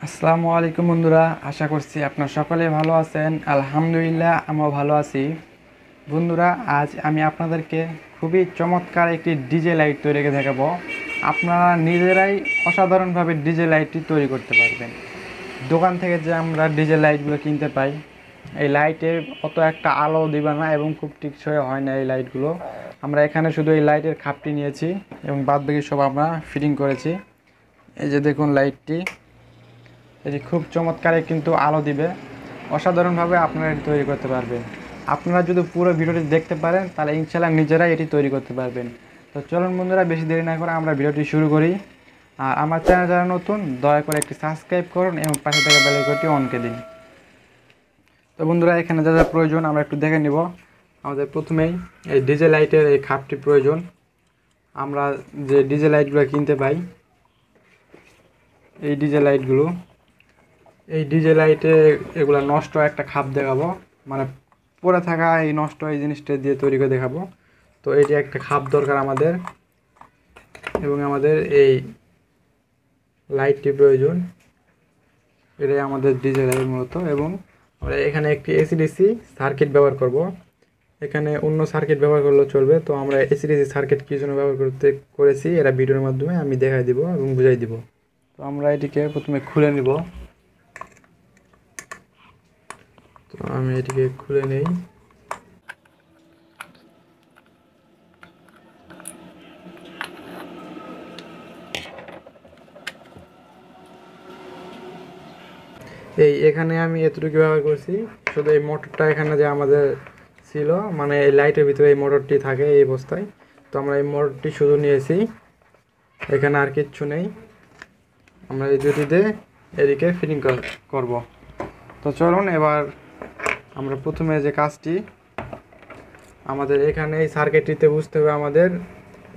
আসসালামু আলাইকুম বন্ধুরা, আশা করছি আপনারা সকলে ভালো আছেন। আলহামদুলিল্লাহ আমিও ভালো আছি। বন্ধুরা, আজ আমি আপনাদেরকে খুবই চমৎকার একটি ডিজে লাইট তৈরি করে দেখাবো। আপনারা নিজেরাই অসাধারণভাবে ডিজে লাইটটি তৈরি করতে পারবেন। দোকান থেকে যে আমরা ডিজে লাইটগুলো কিনতে পাই, এই লাইটের অত একটা আলো দিবে না এবং খুব টেকসই হয় না এই লাইটগুলো। আমরা এখানে শুধু এই লাইটের খাপটি নিয়েছি এবং বাদবাকি সব আমরা ফিটিং করেছি। এই যে দেখুন লাইটটি, এটি খুব চমৎকার কিন্তু আলো দিবে। অসাধারণভাবে আপনারা এটি তৈরি করতে পারবেন। আপনারা যদি পুরো ভিডিওটি দেখতে পারেন তাহলে ইনশাআল্লাহ নিজেরাই এটি তৈরি করতে পারবেন। তো চলুন বন্ধুরা, বেশি দেরি না করে আমরা ভিডিওটি শুরু করি। আর আমার চ্যানেল যারা নতুন, দয়া করে একটি সাবস্ক্রাইব করুন এবং পাশে থাকা বেল আইকনটি অন করে দিন। তো বন্ধুরা, এখানে যা যা প্রয়োজন আমরা একটু দেখে নিব। আমাদের প্রথমেই এই ডিজে লাইটের এই খাপটি প্রয়োজন। আমরা যে ডিজে লাইটগুলো কিনতে পাই, এই ডিজে লাইটগুলো, এই ডিজে লাইটে এগুলা নষ্ট একটা খাপ দেখাবো, মানে পরে থাকা এই নষ্ট এই জিনিসটা দিয়ে তৈরি করে দেখাবো। তো এটি একটা খাপ দরকার আমাদের, এবং আমাদের এই লাইটটি প্রয়োজন। এটাই আমাদের ডিজে লাইট মূলত। এবং আমরা এখানে একটি এসিডিসি সার্কিট ব্যবহার করব। এখানে অন্য সার্কিট ব্যবহার করলেও চলবে। তো আমরা এসিডিসি সার্কিট কী জন্য ব্যবহার করেছি এটা ভিডিওর মাধ্যমে আমি দেখাই দিব এবং বুঝাই দিব। তো আমরা এটিকে প্রথমে খুলে নিব। তো আমি এটিকে খুলে নেই। এখানে আমি এতটুকু ব্যবহার করছি, শুধু এই মোটরটা এখানে যে আমাদের ছিল, মানে এই লাইটের ভিতরে এই মোটরটি থাকে এই অবস্থায়। তো আমরা এই মোটরটি শুধু নিয়েছি, এখানে আর কিচ্ছু নেই। আমরা এই দুটিতে এদিকে ফিটিং করব। তো চলুন এবার আমরা প্রথমে যে কাজটি, আমাদের এখানে এই সার্কিটটিতে বুঝতে হবে আমাদের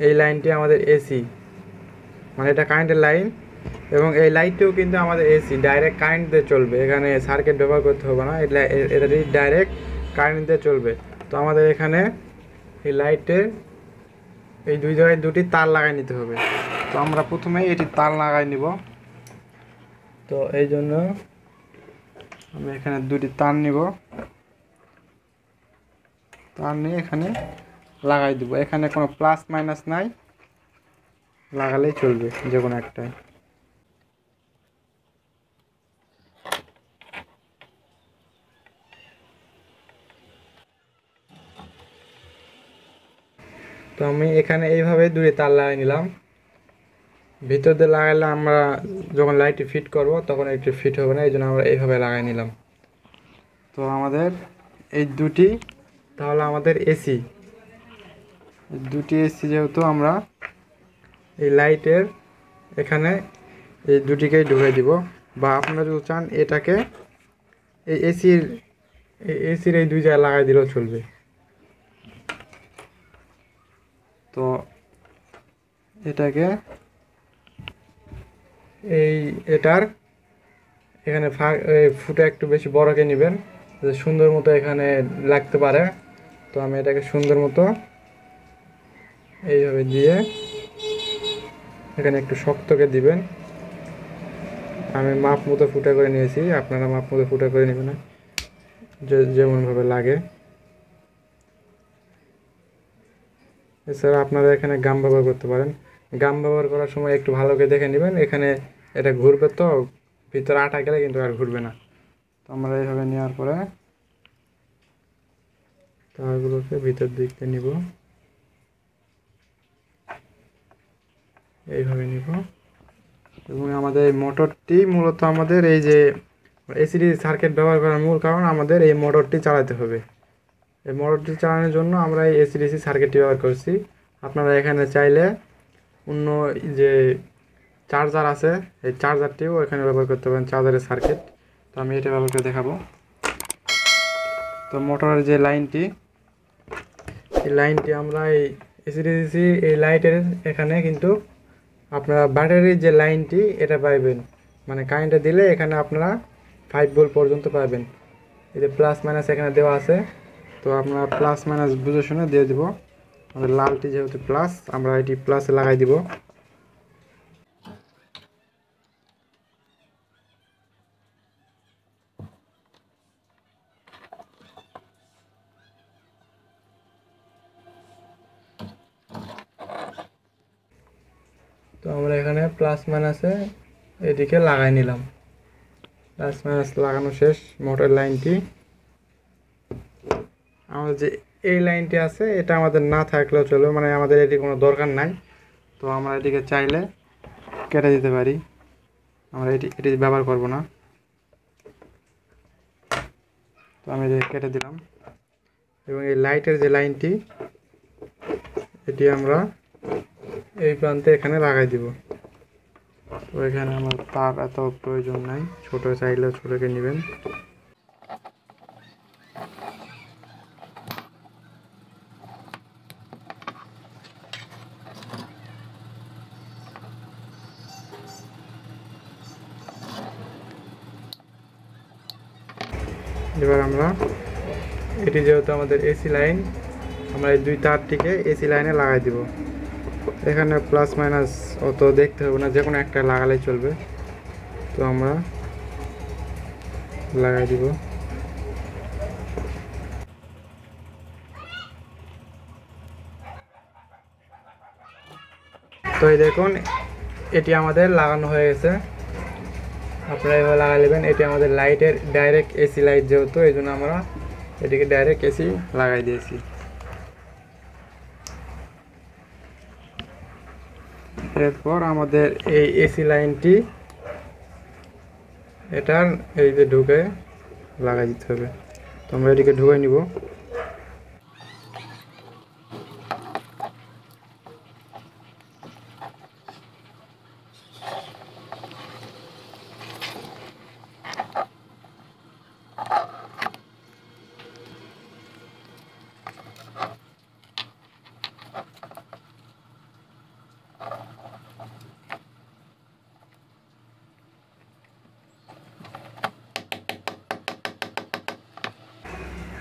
এই লাইনটি আমাদের এসি, মানে এটা কারেন্টের লাইন। এবং এই লাইটটিও কিন্তু আমাদের এসি, ডাইরেক্ট কারেন্ট দিয়ে চলবে। এখানে সার্কিট ব্যবহার করতে হবে না, এটা ডাইরেক্ট কারেন্ট দিয়ে চলবে। তো আমাদের এখানে এই লাইটের এই দুই জায়গায় দুটি তার লাগাই নিতে হবে। তো আমরা প্রথমে এটি তার লাগাই নিব। তো এই জন্য আমি এখানে দুটি তার নিব, তার নিয়ে এখানে লাগাই দিব। এখানে কোনো প্লাস মাইনাস নাই, লাগালেই চলবে যে কোনো একটাই। তো আমি এখানে এইভাবে দুটি তার লাগাই নিলাম। ভিতর দিয়ে লাগাইলে আমরা যখন লাইটটি ফিট করব তখন একটু ফিট হবে না, এই জন্য আমরা এইভাবে লাগাই নিলাম। তো আমাদের এই দুটি তাহলে আমাদের এসি, দুটি এসি যেহেতু আমরা এই লাইটের এখানে এই দুটিকেই ঢুকিয়ে দিব। বা আপনারা যদি চান এটাকে এই এসির এই দুই জায়গায় লাগাই দিলেও চলবে। তো এটাকে এটার এখানে ফুটা একটু বেশি বড়কে নেবেন, যাতে সুন্দর মতো এখানে লাগতে পারে। তো আমি এটাকে সুন্দর মতো এইভাবে দিয়ে এখানে একটু শক্তকে দিবেন। আমি মাপ মতো ফুটা করে নিয়েছি, আপনারা মাপ মতো ফুটা করে নেবেন না, যেমনভাবে লাগে। এছাড়া আপনারা এখানে গাম ব্যবহার করতে পারেন। গাম ব্যবহার করার সময় একটু ভালো করে দেখে নেবেন, এখানে এটা ঘুরবে, তো ভিতরে আটা গেলে কিন্তু আর ঘুরবে না। তো আমরা এইভাবে নেওয়ার পরে তারগুলোকে ভিতর দিকে নিব, এইভাবে নিব। এবং আমাদের এই মোটরটি মূলত আমাদের এই যে এসিডিসি সার্কিট ব্যবহার করার মূল কারণ আমাদের এই মোটরটি চালাতে হবে। এই মোটরটি চালানোর জন্য আমরা এই এসিডিসি সার্কিটটি ব্যবহার করছি। আপনারা এখানে চাইলে অন্য যে চার্জার আছে, এই চার্জারটিও এখানে ব্যবহার করতে পারেন, চার্জারের সার্কিট। তো আমি এটা ব্যবহার করে দেখাবো। তো মোটরের যে লাইনটি, এই লাইনটি আমরা এই এসিডিসি এই লাইটের এখানে কিন্তু আপনারা ব্যাটারির যে লাইনটি এটা পাইবেন, মানে কারেন্টে দিলে এখানে আপনারা 5 ভোল্ট পর্যন্ত পাবেন। এই যে প্লাস মাইনাস এখানে দেওয়া আছে, তো আপনারা প্লাস মাইনাস বুঝে শুনে দিয়ে দিব। আমাদের লালটি যেহেতু প্লাস, আমরা এটি প্লাসে লাগাই দিব। আমরা এখানে প্লাস মাইনাসে এদিকে লাগাই নিলাম। প্লাস মাইনাস লাগানো শেষ। মোটর লাইনটি আমাদের যে এই লাইনটি আছে এটা আমাদের না থাকলেও চলবে, মানে আমাদের এটি কোনো দরকার নাই। তো আমরা এটিকে চাইলে কেটে দিতে পারি, আমরা এটি ব্যবহার করব না। তো আমি এটি কেটে দিলাম এবং এই লাইটের যে লাইনটি এটি আমরা এই প্রান্তে এখানে লাগাই দিব। তো এখানে আমার তার এত প্রয়োজন নাই, ছোট চাইলে ছোটকে নেবেন। এবার আমরা এটি যেহেতু আমাদের এসি লাইন, আমরা এই দুই তারটিকে এসি লাইনে লাগাই দিব। এখানে প্লাস মাইনাস অত দেখতে হবে না, যে কোনো একটা লাগালেই চলবে। তো আমরা লাগাই দিব। তো এই দেখুন এটি আমাদের লাগানো হয়ে গেছে। আপনারা এভাবে লাগাই নেবেন। এটি আমাদের লাইটের ডাইরেক্ট এসি লাইট, যেহেতু এই জন্য আমরা এটিকে ডাইরেক্ট এসি লাগাই দিয়েছি। এরপর আমাদের এই এসি লাইনটি এটার এই যে ঢুকে লাগাই দিতে হবে। তো আমরা এটিকে ঢুকে নিব।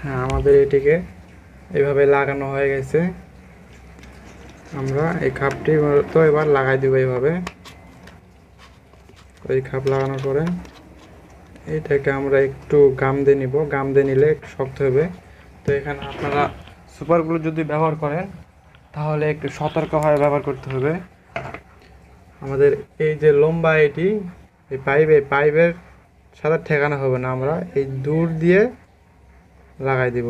হ্যাঁ, আমাদের এটিকে এইভাবে লাগানো হয়ে গেছে। আমরা এই খাপটি তো এবার লাগাই দিব এইভাবে। এই খাপ লাগানোর পরে এইটাকে আমরা একটু গাম দিয়ে নিব। গাম দিয়ে নিলে একটু শক্ত হবে। তো এখানে আপনারা সুপারগুলো যদি ব্যবহার করেন তাহলে একটু সতর্কভাবে ব্যবহার করতে হবে। আমাদের এই যে লম্বা এটি এই পাইপের সাথে ঠেকানো হবে না, আমরা এই দূর দিয়ে লাগাই দিব।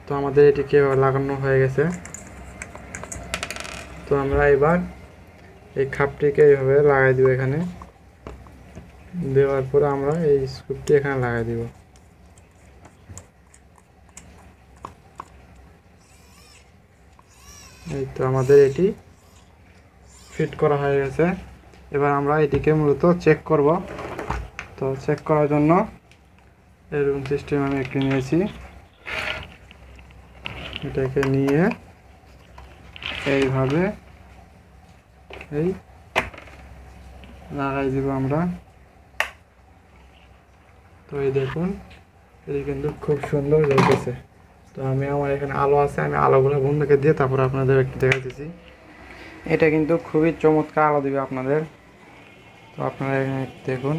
তো আমাদের এটিকে লাগানো হয়ে গেছে। তো আমরা এবার এই খাপটিকে এইভাবে লাগাই দিব। এখানে দেওয়ার পরে আমরা এই স্ক্রুপটি এখানে লাগাই দিব। এই তো আমাদের এটি ফিট করা হয়ে গেছে। এবার আমরা এটিকে মূলত চেক করব। তো চেক করার জন্য এরকম সিস্টেম আমি একটি নিয়েছি। এটাকে নিয়ে এইভাবে এই লাগাই দিব আমরা। তো এই দেখুন এটি কিন্তু খুব সুন্দর লেগেছে। তো আমি আমার এখানে আলো আছে, আমি আলোগুলো বন্ধুকে দিয়ে তারপর আপনাদের একটু দেখাতেছি। এটা কিন্তু খুবই চমৎকার আলো দিবে আপনাদের। তো আপনারা এখানে দেখুন।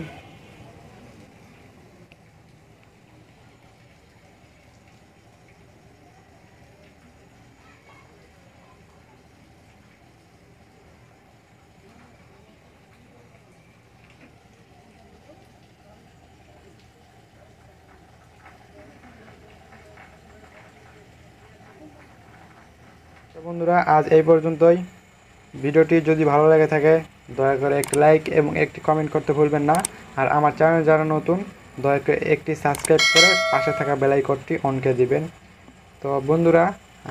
তো বন্ধুরা আজ এই পর্যন্তই। ভিডিওটি যদি ভালো লেগে থাকে দয়া করে একটি লাইক এবং একটি কমেন্ট করতে ভুলবেন না। আর আমার চ্যানেল যারা নতুন দয়া করে একটি সাবস্ক্রাইব করে পাশে থাকা বেল আইকনটি অন করে দিবেন। তো বন্ধুরা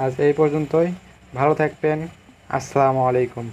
আজ এই পর্যন্তই, ভালো থাকবেন। আসসালামু আলাইকুম।